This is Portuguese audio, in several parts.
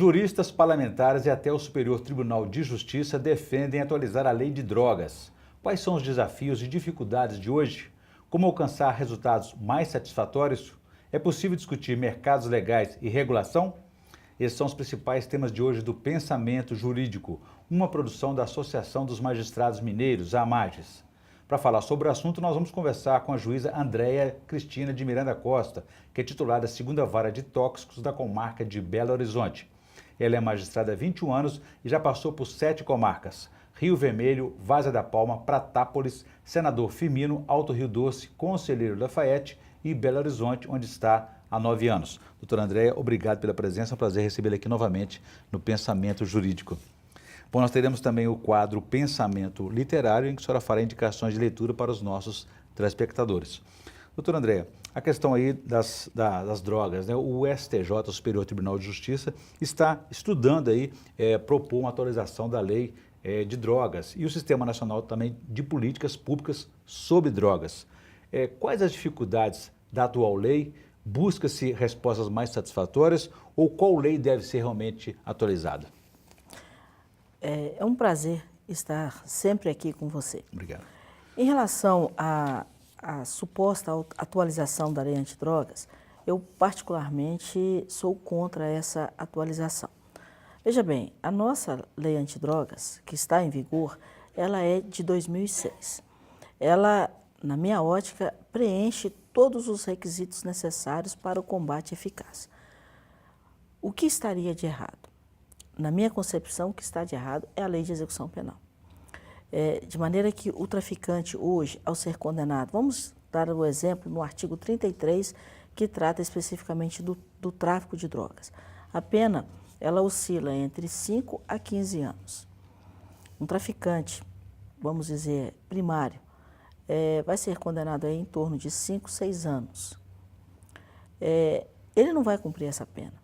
Juristas, parlamentares e até o Superior Tribunal de Justiça defendem atualizar a lei de drogas. Quais são os desafios e dificuldades de hoje? Como alcançar resultados mais satisfatórios? É possível discutir mercados legais e regulação? Esses são os principais temas de hoje do Pensamento Jurídico, uma produção da Associação dos Magistrados Mineiros, a AMAGES. Para falar sobre o assunto, nós vamos conversar com a juíza Andréia Cristina de Miranda Costa, que é titular da 2ª Vara de Tóxicos da comarca de Belo Horizonte. Ela é magistrada há 21 anos e já passou por 7 comarcas: Rio Vermelho, Várzea da Palma, Pratápolis, Senador Firmino, Alto Rio Doce, Conselheiro Lafayette e Belo Horizonte, onde está há 9 anos. Doutora Andréia, obrigado pela presença, é um prazer recebê-la aqui novamente no Pensamento Jurídico. Bom, nós teremos também o quadro Pensamento Literário, em que a senhora fará indicações de leitura para os nossos telespectadores. Doutora Andréia, a questão aí das drogas, né? O STJ, o Superior Tribunal de Justiça, está estudando aí, propor uma atualização da lei de drogas e o Sistema Nacional também de Políticas Públicas sobre Drogas. Quais as dificuldades da atual lei? Busca-se respostas mais satisfatórias ou qual lei deve ser realmente atualizada? É um prazer estar sempre aqui com você. Obrigado. Em relação à suposta atualização da lei antidrogas, eu particularmente sou contra essa atualização. Veja bem, a nossa lei antidrogas, que está em vigor, ela é de 2006. Ela, na minha ótica, preenche todos os requisitos necessários para o combate eficaz. O que estaria de errado? Na minha concepção, o que está de errado é a lei de execução penal. De maneira que o traficante hoje, ao ser condenado, vamos dar o exemplo no artigo 33, que trata especificamente do tráfico de drogas. A pena, ela oscila entre 5 a 15 anos. Um traficante, vamos dizer, primário, vai ser condenado aí em torno de 5, 6 anos. Ele não vai cumprir essa pena.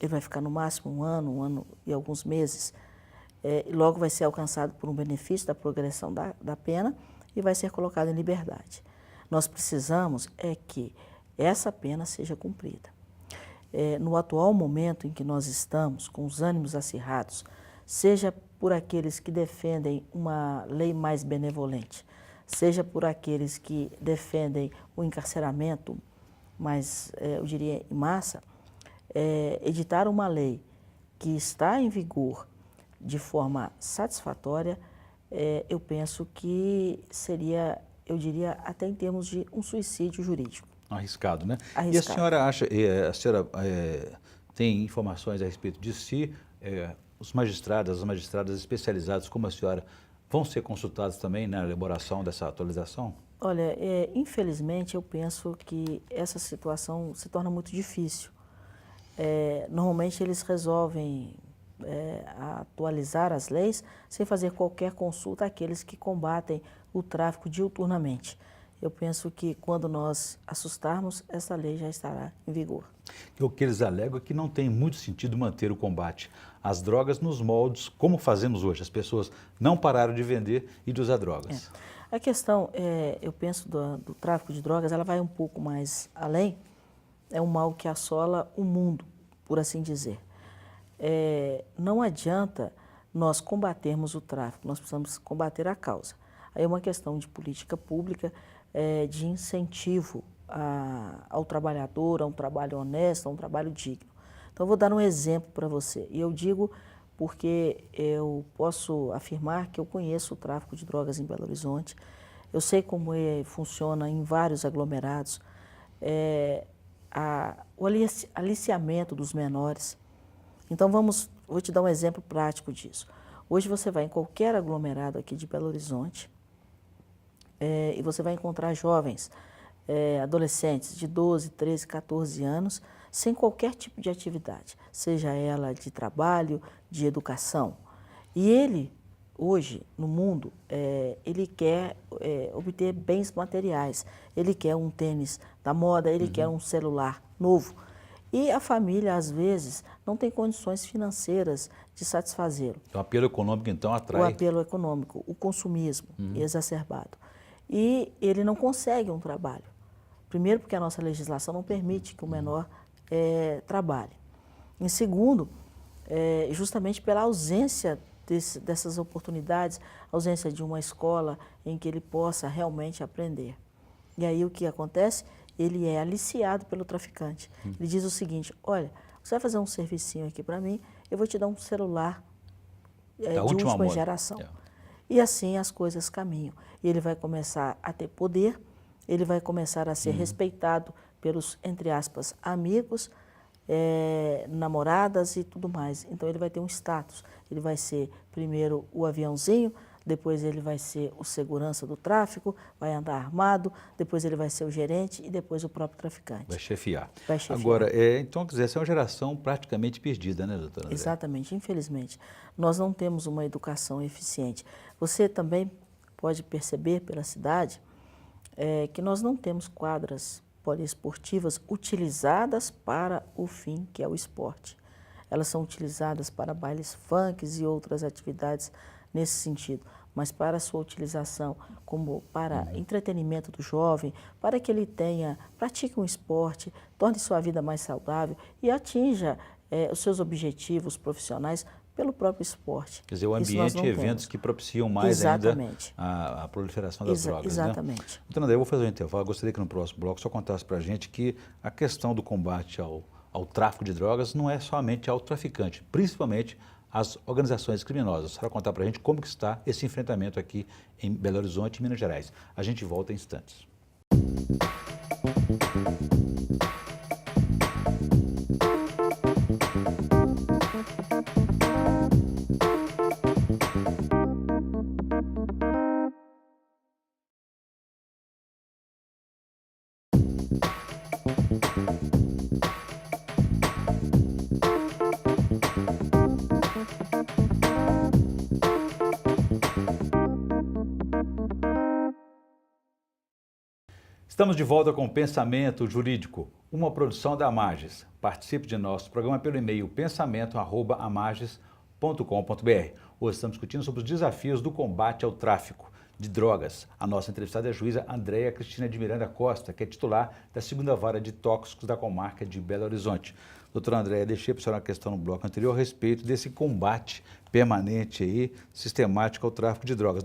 Ele vai ficar no máximo um ano e alguns meses, e logo vai ser alcançado por um benefício da progressão da pena e vai ser colocado em liberdade. Nós precisamos que essa pena seja cumprida. No atual momento em que nós estamos, com os ânimos acirrados, seja por aqueles que defendem uma lei mais benevolente, seja por aqueles que defendem o encarceramento mais, eu diria, em massa, editar uma lei que está em vigor de forma satisfatória, eu penso que seria, eu diria, até em termos de um suicídio jurídico. Arriscado, né? Arriscado. E a senhora acha, a senhora tem informações a respeito disso, se os magistrados, as magistradas especializadas como a senhora vão ser consultados também na elaboração dessa atualização? Olha, infelizmente eu penso que essa situação se torna muito difícil. Normalmente eles resolvem atualizar as leis sem fazer qualquer consulta àqueles que combatem o tráfico diuturnamente. Eu penso que quando nós assustarmos, essa lei já estará em vigor. O que eles alegam é que não tem muito sentido manter o combate às drogas nos moldes como fazemos hoje. As pessoas não pararam de vender e de usar drogas. A questão, eu penso, do tráfico de drogas, ela vai um pouco mais além. É um mal que assola o mundo, por assim dizer. Não adianta nós combatermos o tráfico, nós precisamos combater a causa. Aí é uma questão de política pública, de incentivo ao trabalhador, a um trabalho honesto, a um trabalho digno. Então, eu vou dar um exemplo para você. E eu digo porque eu posso afirmar que eu conheço o tráfico de drogas em Belo Horizonte. Eu sei como funciona em vários aglomerados. O aliciamento dos menores. Então, vou te dar um exemplo prático disso. Hoje você vai em qualquer aglomerado aqui de Belo Horizonte e você vai encontrar jovens, adolescentes de 12, 13, 14 anos, sem qualquer tipo de atividade, seja ela de trabalho, de educação. E ele, hoje, no mundo, ele quer obter bens materiais, ele quer um tênis da moda, ele quer um celular novo. E a família, às vezes, não tem condições financeiras de satisfazê-lo. O apelo econômico, então, atrai... O apelo econômico, o consumismo exacerbado. E ele não consegue um trabalho. Primeiro, porque a nossa legislação não permite que o menor trabalhe. Em segundo, justamente pela ausência dessas oportunidades, ausência de uma escola em que ele possa realmente aprender. E aí o que acontece? Ele é aliciado pelo traficante. Ele diz o seguinte: olha, você vai fazer um servicinho aqui para mim, eu vou te dar um celular de última geração. E assim as coisas caminham. E ele vai começar a ter poder, ele vai começar a ser respeitado pelos, entre aspas, amigos, namoradas e tudo mais. Então ele vai ter um status. Ele vai ser primeiro o aviãozinho, depois ele vai ser o segurança do tráfico, vai andar armado, depois ele vai ser o gerente e depois o próprio traficante. Vai chefiar. Vai chefiar. Agora, então, quer dizer, essa é uma geração praticamente perdida, né, doutora Andréa? Exatamente, infelizmente. Nós não temos uma educação eficiente. Você também pode perceber pela cidade que nós não temos quadras poliesportivas utilizadas para o fim que é o esporte. Elas são utilizadas para bailes funks e outras atividades nesse sentido, mas para a sua utilização como para entretenimento do jovem, para que ele pratique um esporte, torne sua vida mais saudável e atinja os seus objetivos profissionais pelo próprio esporte. Quer dizer, o ambiente e eventos que propiciam mais ainda a proliferação das drogas. Exatamente. Né? Então, André, eu vou fazer um intervalo. Gostaria que no próximo bloco só contasse para a gente que a questão do combate ao tráfico de drogas não é somente ao traficante, principalmente as organizações criminosas. Você vai contar para a gente como que está esse enfrentamento aqui em Belo Horizonte e Minas Gerais. A gente volta em instantes. Estamos de volta com o Pensamento Jurídico, uma produção da Amages. Participe de nosso programa pelo e-mail pensamento@amages.com.br. Hoje estamos discutindo sobre os desafios do combate ao tráfico de drogas. A nossa entrevistada é a juíza Andréa Cristina de Miranda Costa, que é titular da 2ª Vara de Tóxicos da Comarca de Belo Horizonte. Doutora Andréa, deixei para a senhora uma questão no bloco anterior a respeito desse combate permanente aí, sistemático ao tráfico de drogas.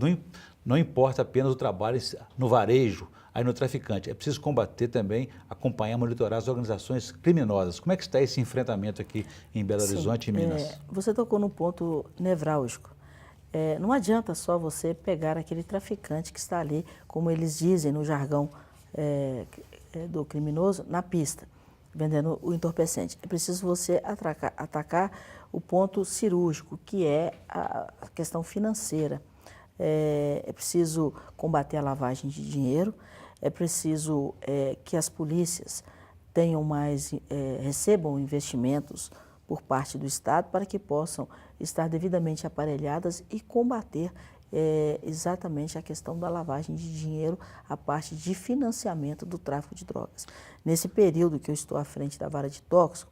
Não importa apenas o trabalho no varejo, aí no traficante. É preciso combater também, acompanhar, monitorar as organizações criminosas. Como é que está esse enfrentamento aqui em Belo Horizonte e Minas? Você tocou num ponto nevrálgico. Não adianta só você pegar aquele traficante que está ali, como eles dizem no jargão do criminoso, na pista, vendendo o entorpecente. É preciso você atacar o ponto cirúrgico, que é a questão financeira. É preciso combater a lavagem de dinheiro, é preciso que as polícias recebam investimentos por parte do Estado para que possam estar devidamente aparelhadas e combater exatamente a questão da lavagem de dinheiro, a parte de financiamento do tráfico de drogas. Nesse período que eu estou à frente da Vara de Tóxico,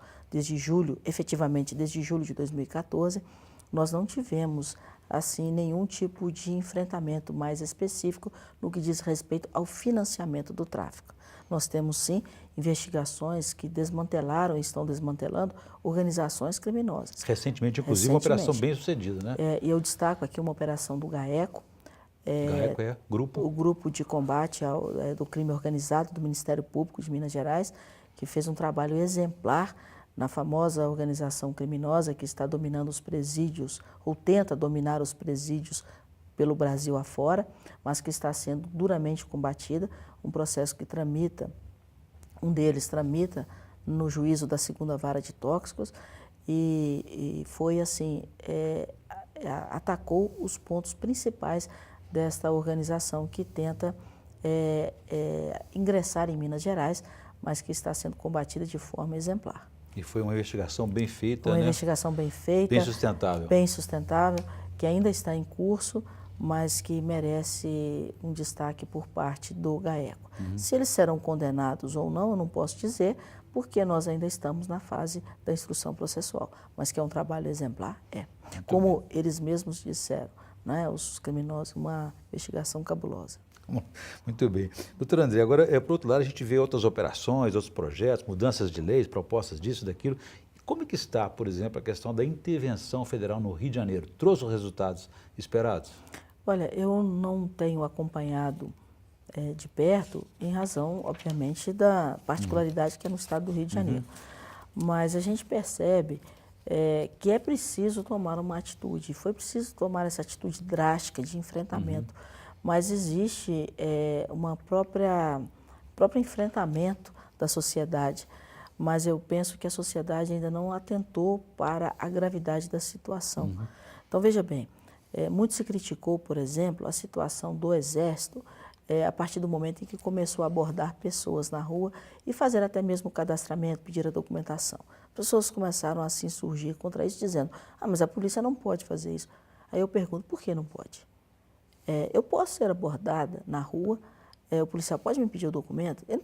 efetivamente desde julho de 2014, nós não tivemos assim nenhum tipo de enfrentamento mais específico no que diz respeito ao financiamento do tráfico. Nós temos sim investigações que desmantelaram e estão desmantelando organizações criminosas. Recentemente, inclusive, uma operação bem sucedida, né? E eu destaco aqui uma operação do GAECO. GAECO é grupo? O Grupo de Combate do Crime Organizado do Ministério Público de Minas Gerais, que fez um trabalho exemplar na famosa organização criminosa que está dominando os presídios, ou tenta dominar os presídios pelo Brasil afora, mas que está sendo duramente combatida, um processo que um deles tramita no juízo da 2ª Vara de Tóxicos e foi assim, atacou os pontos principais desta organização que tenta ingressar em Minas Gerais, mas que está sendo combatida de forma exemplar. E foi uma investigação bem feita, Uma investigação bem feita. Bem sustentável. Bem sustentável, que ainda está em curso, mas que merece um destaque por parte do GAECO. Se eles serão condenados ou não, eu não posso dizer, porque nós ainda estamos na fase da instrução processual. Mas que é um trabalho exemplar, é. Como eles mesmos disseram, né, os criminosos, uma investigação cabulosa. Muito bem. Doutor André, agora, por outro lado, a gente vê outras operações, outros projetos, mudanças de leis, propostas disso, daquilo. Como é que está, por exemplo, a questão da intervenção federal no Rio de Janeiro? Trouxe os resultados esperados? Olha, eu não tenho acompanhado de perto, em razão, obviamente, da particularidade que é no estado do Rio de Janeiro. Mas a gente percebe que é preciso tomar uma atitude, foi preciso tomar essa atitude drástica de enfrentamento, mas existe uma próprio enfrentamento da sociedade, mas eu penso que a sociedade ainda não atentou para a gravidade da situação. Então, veja bem, muito se criticou, por exemplo, a situação do Exército a partir do momento em que começou a abordar pessoas na rua e fazer até mesmo o cadastramento, pedir a documentação. Pessoas começaram a se insurgir contra isso, dizendo, mas a polícia não pode fazer isso. Aí eu pergunto, por que não pode? Eu posso ser abordada na rua, o policial pode me pedir o documento, ele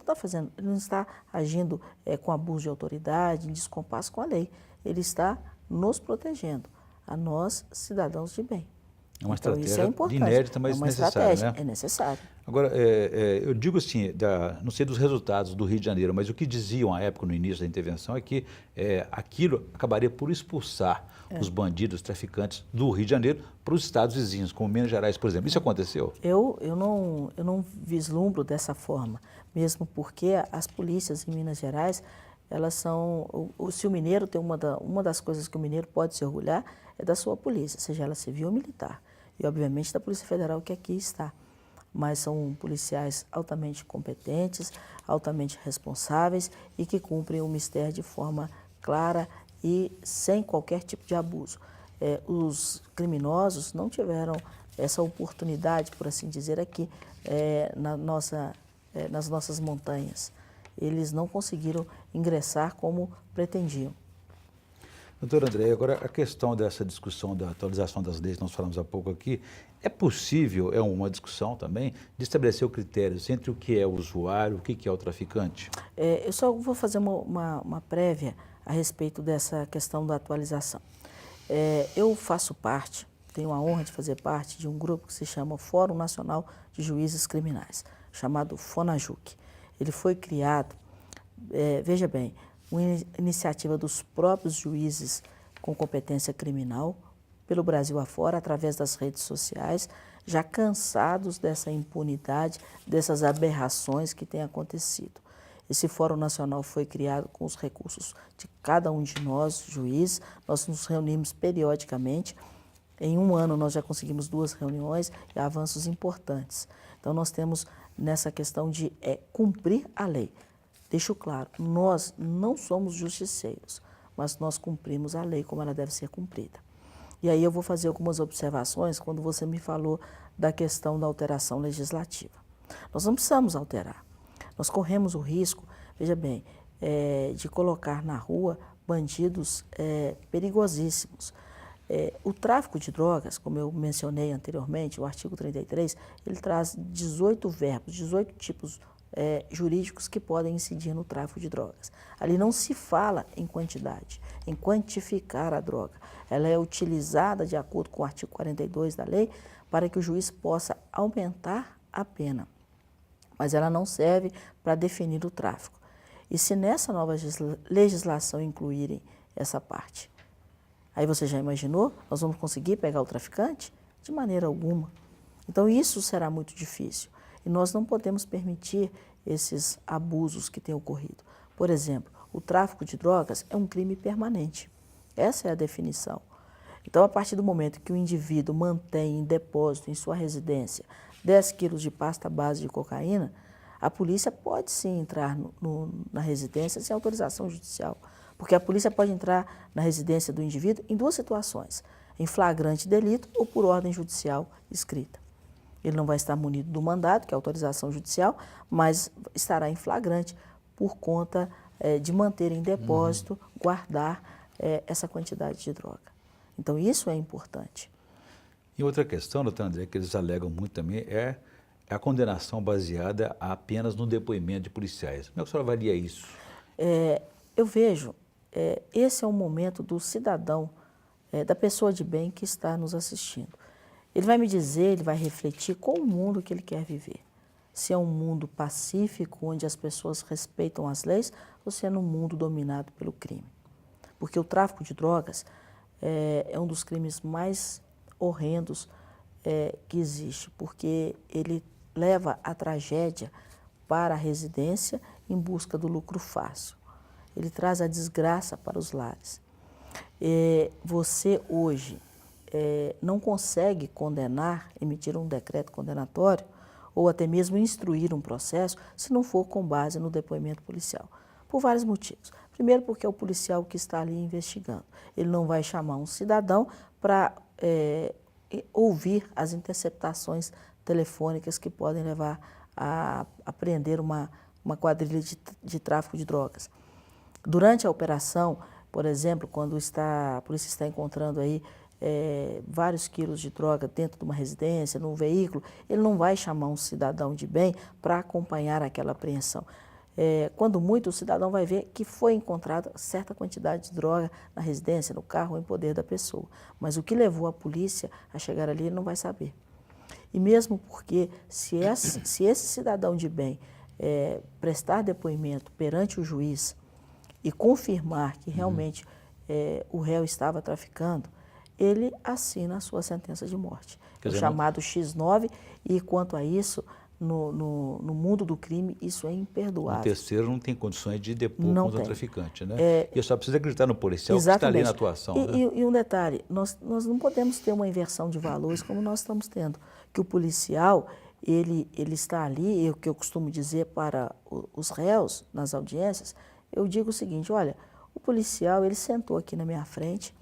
não está agindo com abuso de autoridade, em descompasso com a lei. Ele está nos protegendo, a nós, cidadãos de bem. É uma Então, estratégia isso é importante. inédita, mas necessária, né? É necessário. Agora, eu digo assim, não sei dos resultados do Rio de Janeiro, mas o que diziam à época, no início da intervenção, é que aquilo acabaria por expulsar os bandidos, os traficantes do Rio de Janeiro para os estados vizinhos, como Minas Gerais, por exemplo. Isso aconteceu? Eu não vislumbro dessa forma, mesmo porque as polícias em Minas Gerais, elas são, se o mineiro tem uma das coisas que o mineiro pode se orgulhar é da sua polícia, seja ela civil ou militar, e obviamente da Polícia Federal que aqui está. Mas são policiais altamente competentes, altamente responsáveis e que cumprem o mistério de forma clara e sem qualquer tipo de abuso. Os criminosos não tiveram essa oportunidade, por assim dizer, aqui nas nossas montanhas. Eles não conseguiram ingressar como pretendiam. Doutor André, agora a questão dessa discussão da atualização das leis, nós falamos há pouco aqui, é possível, é uma discussão também, de estabelecer critérios entre o que é o usuário, o que é o traficante? Eu só vou fazer uma prévia a respeito dessa questão da atualização. Eu faço parte, tenho a honra de fazer parte de um grupo que se chama Fórum Nacional de Juízes Criminais, chamado FONAJUC. Ele foi criado, veja bem, uma iniciativa dos próprios juízes com competência criminal, pelo Brasil afora, através das redes sociais, já cansados dessa impunidade, dessas aberrações que têm acontecido. Esse Fórum Nacional foi criado com os recursos de cada um de nós, juízes. Nós nos reunimos periodicamente. Em um ano nós já conseguimos 2 reuniões e avanços importantes. Então nós temos nessa questão de cumprir a lei. Deixo claro, nós não somos justiceiros, mas nós cumprimos a lei como ela deve ser cumprida. E aí eu vou fazer algumas observações quando você me falou da questão da alteração legislativa. Nós não precisamos alterar. Nós corremos o risco, veja bem, de colocar na rua bandidos perigosíssimos. O tráfico de drogas, como eu mencionei anteriormente, o artigo 33, ele traz 18 verbos, 18 tipos jurídicos que podem incidir no tráfico de drogas. Ali não se fala em quantidade, em quantificar a droga. Ela é utilizada de acordo com o artigo 42 da lei para que o juiz possa aumentar a pena. Mas ela não serve para definir o tráfico. E se nessa nova legislação incluírem essa parte, aí você já imaginou? Nós vamos conseguir pegar o traficante? De maneira alguma. Então isso será muito difícil. E nós não podemos permitir esses abusos que têm ocorrido. Por exemplo, o tráfico de drogas é um crime permanente. Essa é a definição. Então, a partir do momento que o indivíduo mantém em depósito em sua residência 10 quilos de pasta base de cocaína, a polícia pode sim entrar na residência sem autorização judicial. Porque a polícia pode entrar na residência do indivíduo em 2 situações, em flagrante delito ou por ordem judicial escrita. Ele não vai estar munido do mandado, que é a autorização judicial, mas estará em flagrante por conta de manter em depósito, guardar essa quantidade de droga. Então, isso é importante. E outra questão, doutor André, que eles alegam muito também é a condenação baseada apenas no depoimento de policiais. Como é que a senhora avalia isso? Eu vejo, esse é o momento do cidadão, da pessoa de bem que está nos assistindo. Ele vai me dizer, ele vai refletir qual o mundo que ele quer viver. Se é um mundo pacífico, onde as pessoas respeitam as leis, ou se é num mundo dominado pelo crime. porque o tráfico de drogas é um dos crimes mais horrendos que existe, porque ele leva a tragédia para a residência em busca do lucro fácil. Ele traz a desgraça para os lares. Você hoje não consegue condenar, emitir um decreto condenatório ou até mesmo instruir um processo se não for com base no depoimento policial, por vários motivos. Primeiro, porque é o policial que está ali investigando. Ele não vai chamar um cidadão para ouvir as interceptações telefônicas que podem levar a prender uma quadrilha de tráfico de drogas. Durante a operação, por exemplo, quando a polícia está encontrando aí vários quilos de droga dentro de uma residência, num veículo, ele não vai chamar um cidadão de bem para acompanhar aquela apreensão. Quando muito, o cidadão vai ver que foi encontrada certa quantidade de droga na residência, no carro, em poder da pessoa. Mas o que levou a polícia a chegar ali, ele não vai saber. E mesmo porque, se esse cidadão de bem prestar depoimento perante o juiz e confirmar que realmente o réu estava traficando, ele assina a sua sentença de morte. É o chamado X9, e quanto a isso, no mundo do crime, isso é imperdoável. O terceiro não tem condições de depor contra o traficante, né? E só precisa acreditar no policial que está ali na atuação. E um detalhe, nós não podemos ter uma inversão de valores como nós estamos tendo, que o policial, ele está ali, o que eu costumo dizer para os réus nas audiências, eu digo o seguinte: olha, o policial, ele sentou aqui na minha frente,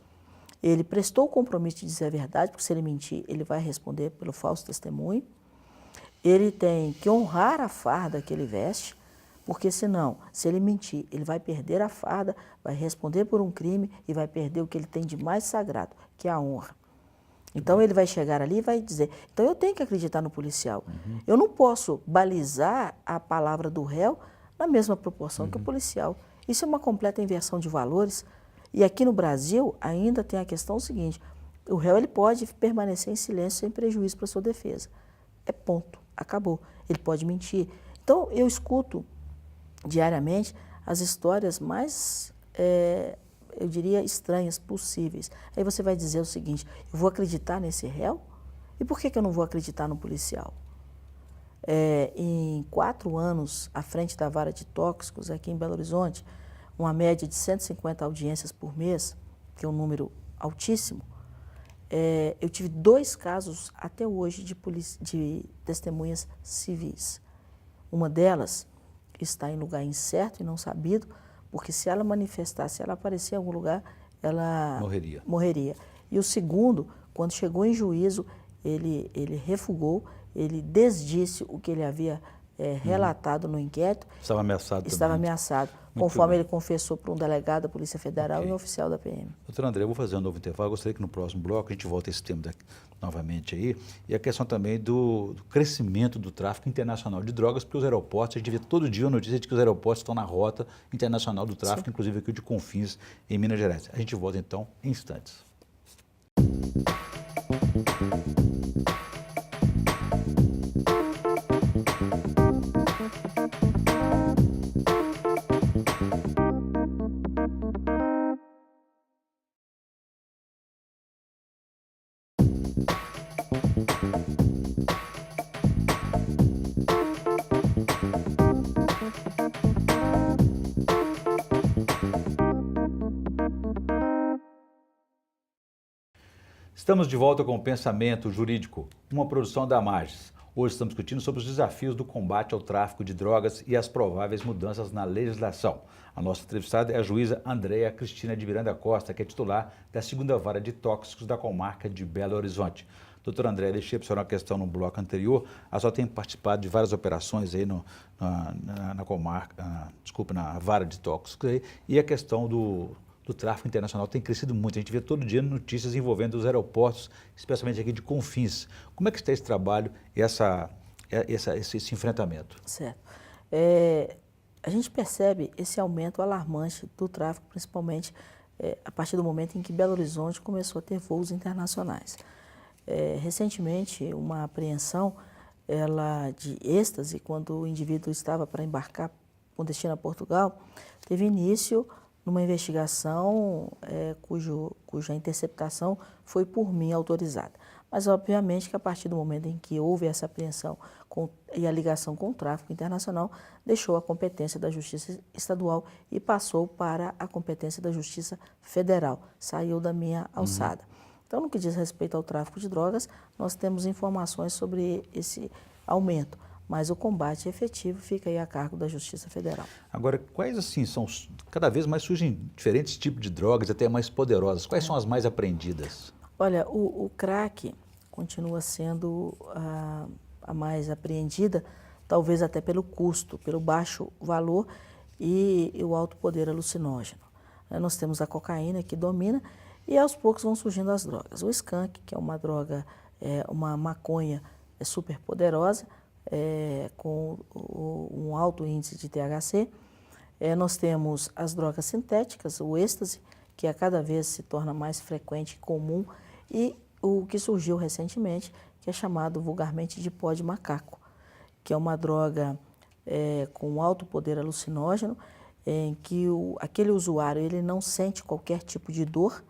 ele prestou o compromisso de dizer a verdade, porque se ele mentir, ele vai responder pelo falso testemunho. Ele tem que honrar a farda que ele veste, porque senão, se ele mentir, ele vai perder a farda, vai responder por um crime e vai perder o que ele tem de mais sagrado, que é a honra. Então ele vai chegar ali e vai dizer, então eu tenho que acreditar no policial. Eu não posso balizar a palavra do réu na mesma proporção que o policial. Isso é uma completa inversão de valores. E aqui no Brasil ainda tem a questão seguinte: o réu ele pode permanecer em silêncio sem prejuízo para a sua defesa. É ponto, acabou. Ele pode mentir. Então eu escuto diariamente as histórias mais, eu diria, estranhas possíveis. Aí você vai dizer o seguinte: eu vou acreditar nesse réu? E por que eu não vou acreditar no policial? Em 4 anos à frente da vara de tóxicos aqui em Belo Horizonte, uma média de 150 audiências por mês, que é um número altíssimo, eu tive 2 casos até hoje de testemunhas civis. Uma delas está em lugar incerto e não sabido, porque se ela manifestasse, se ela aparecer em algum lugar, ela morreria. E o segundo, quando chegou em juízo, ele refugou, ele desdisse o que ele havia relatado no inquérito. Estava ameaçado também. Estava ameaçado, conforme ele confessou para um delegado da Polícia Federal e um oficial da PM. Doutor André, eu vou fazer um novo intervalo. Eu gostaria que no próximo bloco a gente volte a esse tema novamente aí. E a questão também do crescimento do tráfico internacional de drogas, porque os aeroportos, a gente vê todo dia a notícia de que os aeroportos estão na rota internacional do tráfico, sim, inclusive aqui de Confins, em Minas Gerais. A gente volta então em instantes. Estamos de volta com o Pensamento Jurídico, uma produção da Magis. Hoje estamos discutindo sobre os desafios do combate ao tráfico de drogas e as prováveis mudanças na legislação. A nossa entrevistada é a juíza Andréa Cristina de Miranda Costa, que é titular da 2ª Vara de Tóxicos da Comarca de Belo Horizonte. Doutora Andréa, deixei para a senhora uma questão no bloco anterior. A senhora tem participado de várias operações aí na comarca, na Vara de Tóxicos aí, e a questão do tráfico internacional tem crescido muito. A gente vê todo dia notícias envolvendo os aeroportos, especialmente aqui de Confins. Como é que está esse trabalho e esse enfrentamento? Certo. A gente percebe esse aumento alarmante do tráfico, principalmente a partir do momento em que Belo Horizonte começou a ter voos internacionais. Recentemente, uma apreensão de êxtase, quando o indivíduo estava para embarcar com destino a Portugal, teve início numa investigação cuja interceptação foi por mim autorizada. Mas, obviamente, que a partir do momento em que houve essa apreensão e a ligação com o tráfico internacional, deixou a competência da Justiça Estadual e passou para a competência da Justiça Federal. Saiu da minha alçada. Então, no que diz respeito ao tráfico de drogas, nós temos informações sobre esse aumento, mas o combate efetivo fica aí a cargo da Justiça Federal. Agora, quais assim cada vez mais surgem diferentes tipos de drogas, até mais poderosas. Quais são as mais apreendidas? Olha, o crack continua sendo a mais apreendida, talvez até pelo custo, pelo baixo valor e o alto poder alucinógeno. Nós temos a cocaína que domina e aos poucos vão surgindo as drogas. O skunk, que é uma droga, uma maconha super poderosa, com um alto índice de THC. Nós temos as drogas sintéticas, o êxtase, que a cada vez se torna mais frequente e comum, e o que surgiu recentemente, que é chamado vulgarmente de pó de macaco, que é uma droga com alto poder alucinógeno, em que aquele usuário ele não sente qualquer tipo de dor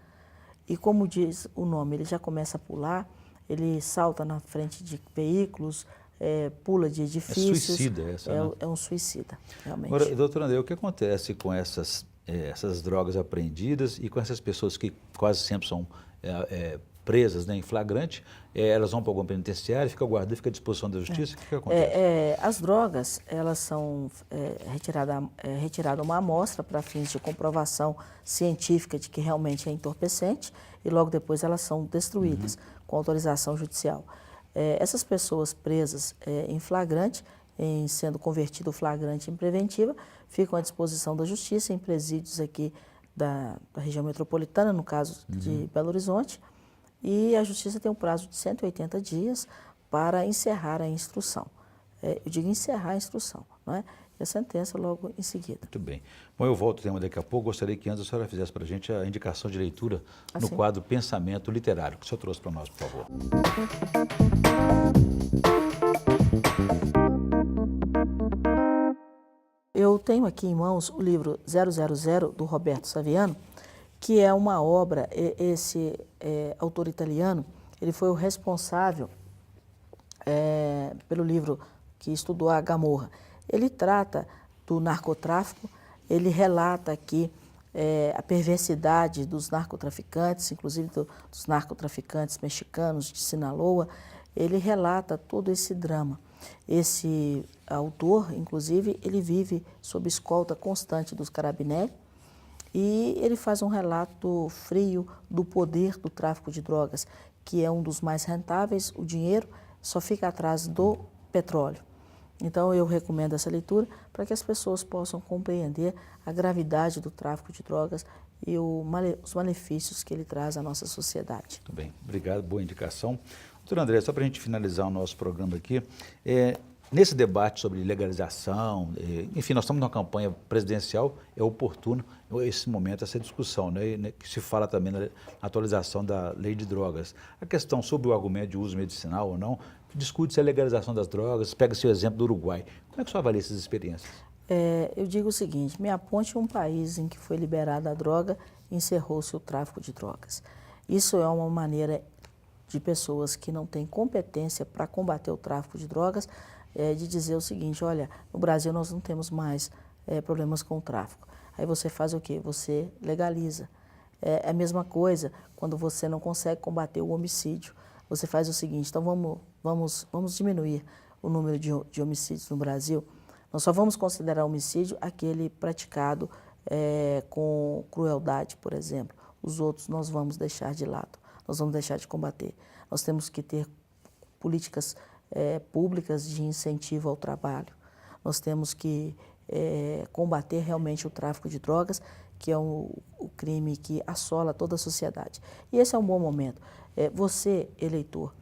e, como diz o nome, ele já começa a pular, ele salta na frente de veículos, pula de edifícios. É suicida essa, né? É um suicida, realmente. Agora, doutor André, o que acontece com essas drogas apreendidas e com essas pessoas que quase sempre são presas, né, em flagrante, elas vão para alguma penitenciária, ficam guardadas, ficam à disposição da justiça? O que acontece? As drogas, elas são retirada uma amostra para fins de comprovação científica de que realmente é entorpecente e logo depois elas são destruídas com autorização judicial. Essas pessoas presas em flagrante, sendo convertido o flagrante em preventiva, ficam à disposição da justiça em presídios aqui da região metropolitana, no caso de Belo Horizonte, e a justiça tem um prazo de 180 dias para encerrar a instrução. Eu digo encerrar a instrução, não é? E a sentença logo em seguida. Muito bem. Bom, eu volto ao tema daqui a pouco. Gostaria que antes a senhora fizesse para a gente a indicação de leitura no quadro Pensamento Literário, que o senhor trouxe para nós, por favor. Eu tenho aqui em mãos o livro 000, do Roberto Saviano, que é uma obra, esse autor italiano, ele foi o responsável pelo livro que estudou a Gomorra. Ele trata do narcotráfico, ele relata aqui a perversidade dos narcotraficantes, inclusive dos narcotraficantes mexicanos de Sinaloa. Ele relata todo esse drama. Esse autor, inclusive, ele vive sob escolta constante dos carabinieri e ele faz um relato frio do poder do tráfico de drogas, que é um dos mais rentáveis. O dinheiro só fica atrás do petróleo. Então, eu recomendo essa leitura para que as pessoas possam compreender a gravidade do tráfico de drogas e os malefícios que ele traz à nossa sociedade. Muito bem, obrigado, boa indicação. Doutor André, só para a gente finalizar o nosso programa aqui, nesse debate sobre legalização, enfim, nós estamos numa campanha presidencial, é oportuno esse momento, essa discussão, né, que se fala também na atualização da lei de drogas. A questão sobre o argumento de uso medicinal ou não, discute-se a legalização das drogas, pega-se o exemplo do Uruguai. Como é que o senhor avalia essas experiências? Eu digo o seguinte, me aponte um país em que foi liberada a droga e encerrou-se o tráfico de drogas. Isso é uma maneira de pessoas que não têm competência para combater o tráfico de drogas, de dizer o seguinte, olha, no Brasil nós não temos mais problemas com o tráfico. Aí você faz o quê? Você legaliza. É a mesma coisa quando você não consegue combater o homicídio. Você faz o seguinte, então vamos diminuir o número de homicídios no Brasil. Nós só vamos considerar homicídio aquele praticado com crueldade, por exemplo. Os outros nós vamos deixar de lado, nós vamos deixar de combater. Nós temos que ter políticas públicas de incentivo ao trabalho. Nós temos que combater realmente o tráfico de drogas, que é o crime que assola toda a sociedade. E esse é um bom momento. Você, eleitor,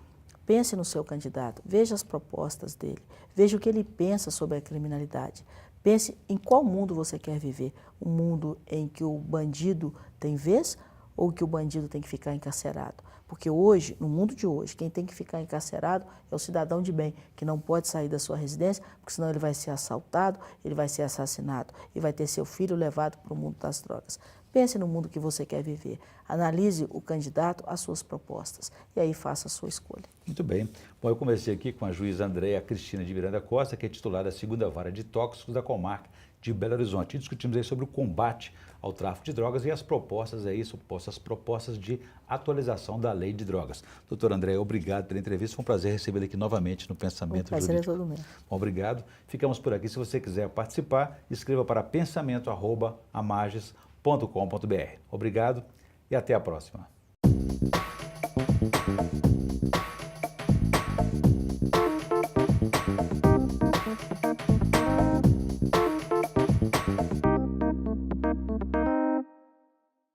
pense no seu candidato, veja as propostas dele, veja o que ele pensa sobre a criminalidade. Pense em qual mundo você quer viver. Um mundo em que o bandido tem vez ou que o bandido tem que ficar encarcerado? Porque hoje, no mundo de hoje, quem tem que ficar encarcerado é o cidadão de bem, que não pode sair da sua residência, porque senão ele vai ser assaltado, ele vai ser assassinado e vai ter seu filho levado para o mundo das drogas. Pense no mundo que você quer viver. Analise o candidato às suas propostas e aí faça a sua escolha. Muito bem. Bom, eu conversei aqui com a juíza Andréa Cristina de Miranda Costa, que é titular da 2ª Vara de Tóxicos da Comarca de Belo Horizonte. E discutimos aí sobre o combate ao tráfico de drogas e as propostas aí, supostas propostas de atualização da lei de drogas. Doutora Andréa, obrigado pela entrevista. Foi um prazer recebê-la aqui novamente no Pensamento Jurídico. O prazer é todo meu. Bom, obrigado. Ficamos por aqui. Se você quiser participar, escreva para pensamento@amages.com.br. Obrigado e até a próxima.